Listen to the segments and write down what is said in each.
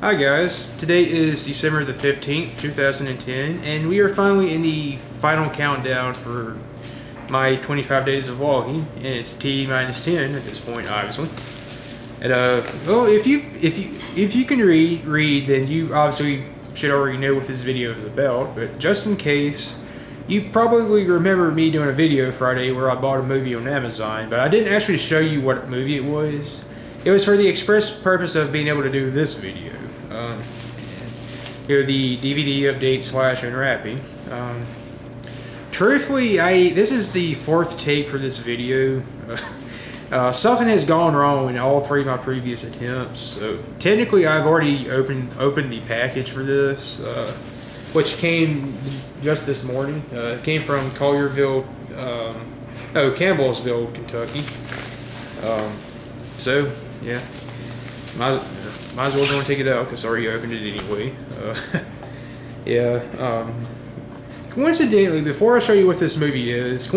Hi guys, today is December the 15th, 2010, and we are finally in the final countdown for my 25 days of vlogging, and it's T-10 at this point, obviously. And well, if you can read, then you obviously should already know what this video is about, but just in case, you probably remember me doing a video Friday where I bought a movie on Amazon, but I didn't actually show you what movie it was. It was for the express purpose of being able to do this video. The DVD update / unwrapping. Truthfully, this is the fourth take for this video. Something has gone wrong in all three of my previous attempts. So technically, I've already opened the package for this, which came just this morning. It came from Campbellsville, Kentucky. So yeah, might as well go and take it out because I already opened it anyway. Coincidentally, before I show you what this movie is,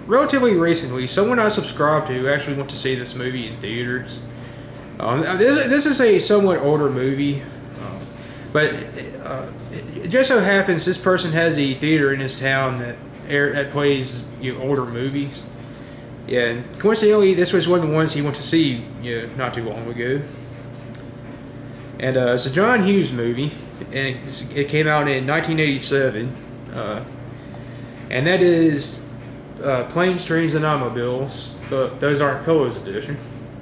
relatively recently, someone I subscribed to actually went to see this movie in theaters. This is a somewhat older movie, but it just so happens this person has a theater in his town that plays older movies. Yeah, and coincidentally, this was one of the ones he went to see not too long ago. And it's a John Hughes movie, and it came out in 1987, and that is Planes, Trains, and Automobiles, but those aren't Pillows edition.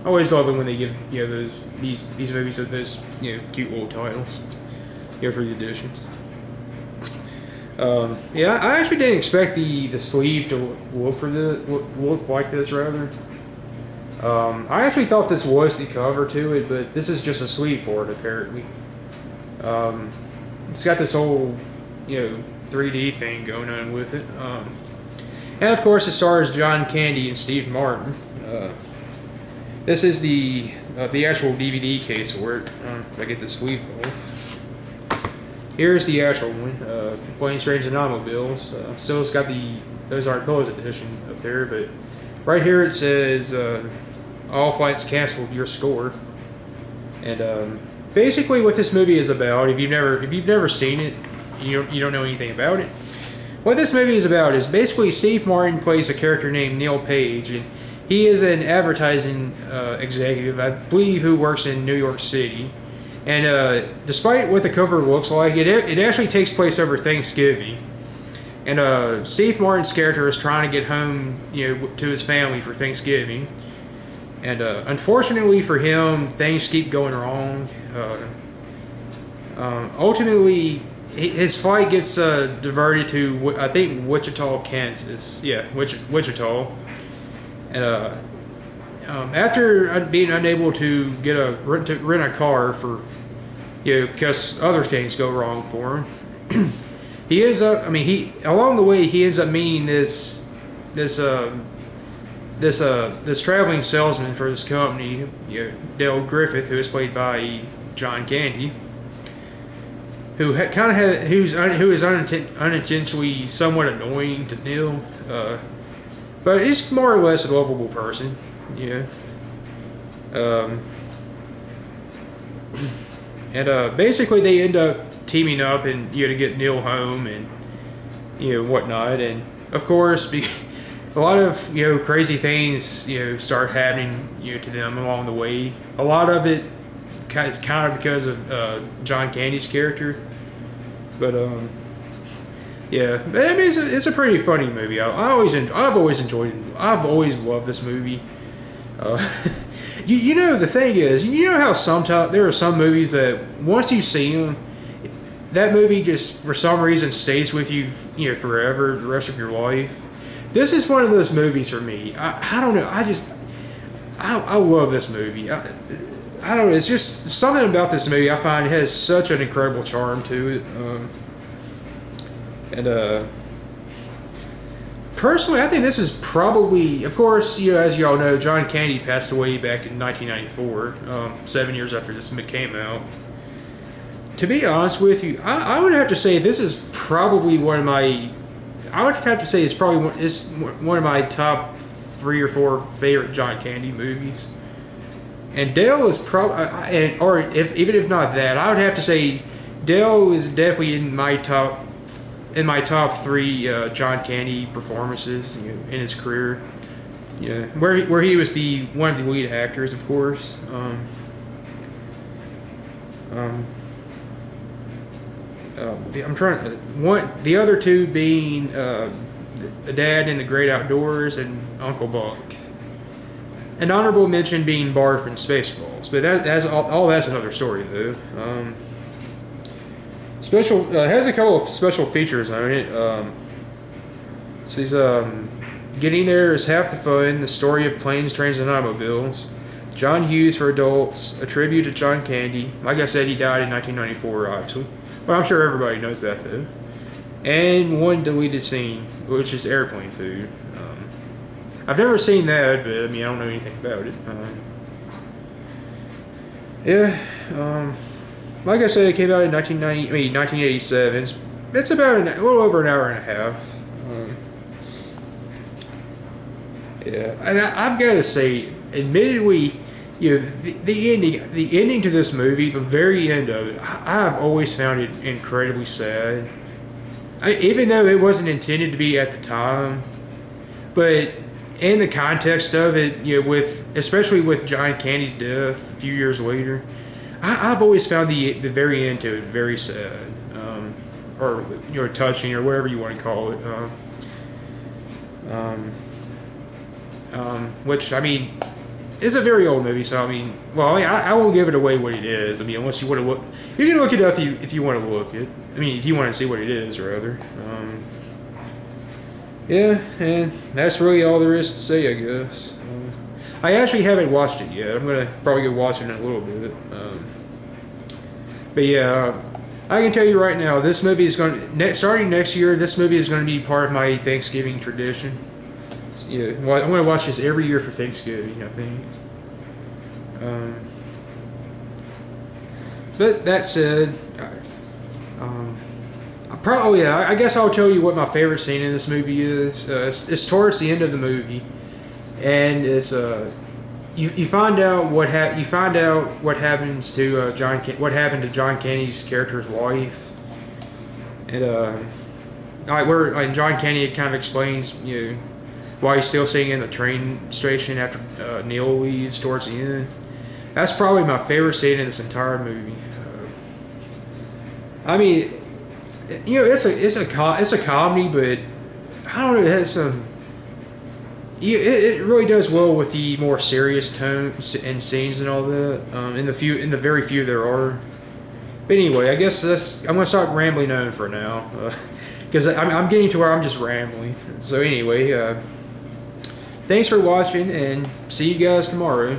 I always love it when they give these movies those cute little titles for the editions. Yeah, I actually didn't expect the sleeve to look like this, rather. I actually thought this was the cover to it, but this is just a sleeve for it, apparently. It's got this whole, 3D thing going on with it. And of course, it stars John Candy and Steve Martin. This is the actual DVD case for it. If I get the sleeve off. Here's the actual one, Planes, Trains, and Automobiles. Still, it's got those aren't Pillows edition up there, but right here it says, all flights canceled, your score. And basically, what this movie is about, if you've never seen it, you don't know anything about it. What this movie is about is basically Steve Martin plays a character named Neil Page, and he is an advertising executive, I believe, who works in New York City. And despite what the cover looks like, it actually takes place over Thanksgiving. And Steve Martin's character is trying to get home, to his family for Thanksgiving. And unfortunately for him, things keep going wrong. Ultimately, his flight gets diverted to, I think, Wichita, Kansas. Yeah, Wichita. And after being unable to rent a car for, because other things go wrong for him, he ends up. Along the way, he ends up meeting this traveling salesman for this company, Dale Griffith, who is played by John Candy, who is unintentionally somewhat annoying to Neil, but he's more or less a lovable person. Basically they end up teaming up and to get Neil home and whatnot, and of course a lot of crazy things start happening to them along the way. A lot of it is kind of because of John Candy's character, but yeah, but it's a pretty funny movie. I've always enjoyed it. I've always loved this movie. The thing is, how sometimes there are some movies that once you see them, that movie just for some reason stays with you, forever, the rest of your life. This is one of those movies for me. I don't know. I love this movie. I don't know. It's just something about this movie I find has such an incredible charm to it. Personally, I think this is probably, of course, as you all know, John Candy passed away back in 1994, 7 years after this came out. To be honest with you, I would have to say this is probably one of my, one of my top 3 or 4 favorite John Candy movies. And Dale is probably, or even if not that, I would have to say Dale is definitely in my top 3 John Candy performances, you know, in his career. Yeah, where he was one of the lead actors, of course. I'm trying the other two being the Dad in the Great Outdoors and Uncle Buck. An honorable mention being Barf and Spaceballs, but that's all that's another story though. Special has a couple of special features on it. Says getting there is half the fun. The story of planes, trains, and automobiles. John Hughes for adults. A tribute to John Candy. Like I said, he died in 1994, obviously. But I'm sure everybody knows that though. And one deleted scene, which is airplane food. I've never seen that, but I mean I don't know anything about it. Like I said, it came out in 1987. It's about a little over an hour and a half. Yeah, and I've got to say, admittedly, you know, the ending to this movie, the very end of it, I've always found it incredibly sad. Even though it wasn't intended to be at the time, but in the context of it, you know, especially with John Candy's death a few years later, I've always found the very end to it very sad, or you know, touching, or whatever you want to call it. Which I mean, is a very old movie, so I mean, well, I won't give it away what it is. I mean, unless you want to look, you can look it up if you want to look it. I mean, if you want to see what it is, rather. Yeah, and that's really all there is to say, I guess. I actually haven't watched it yet. I'm gonna probably go watch it in a little bit. But yeah, I can tell you right now, this movie is starting next year. This movie is going to be part of my Thanksgiving tradition. Yeah, well, I'm going to watch this every year for Thanksgiving, I think. But that said, I guess I'll tell you what my favorite scene in this movie is. It's towards the end of the movie, and it's you find out what happens to what happened to John Candy's character's wife, and John Candy kind of explains, you know, why he's still sitting in the train station after Neil leaves towards the end. That's probably my favorite scene in this entire movie. I mean, you know, it's a comedy, but I don't know. It has some. It really does well with the more serious tones and scenes and all that. In the very few there are. But anyway, I guess I'm gonna stop rambling on for now, because I'm getting to where I'm just rambling. So anyway, thanks for watching, and see you guys tomorrow.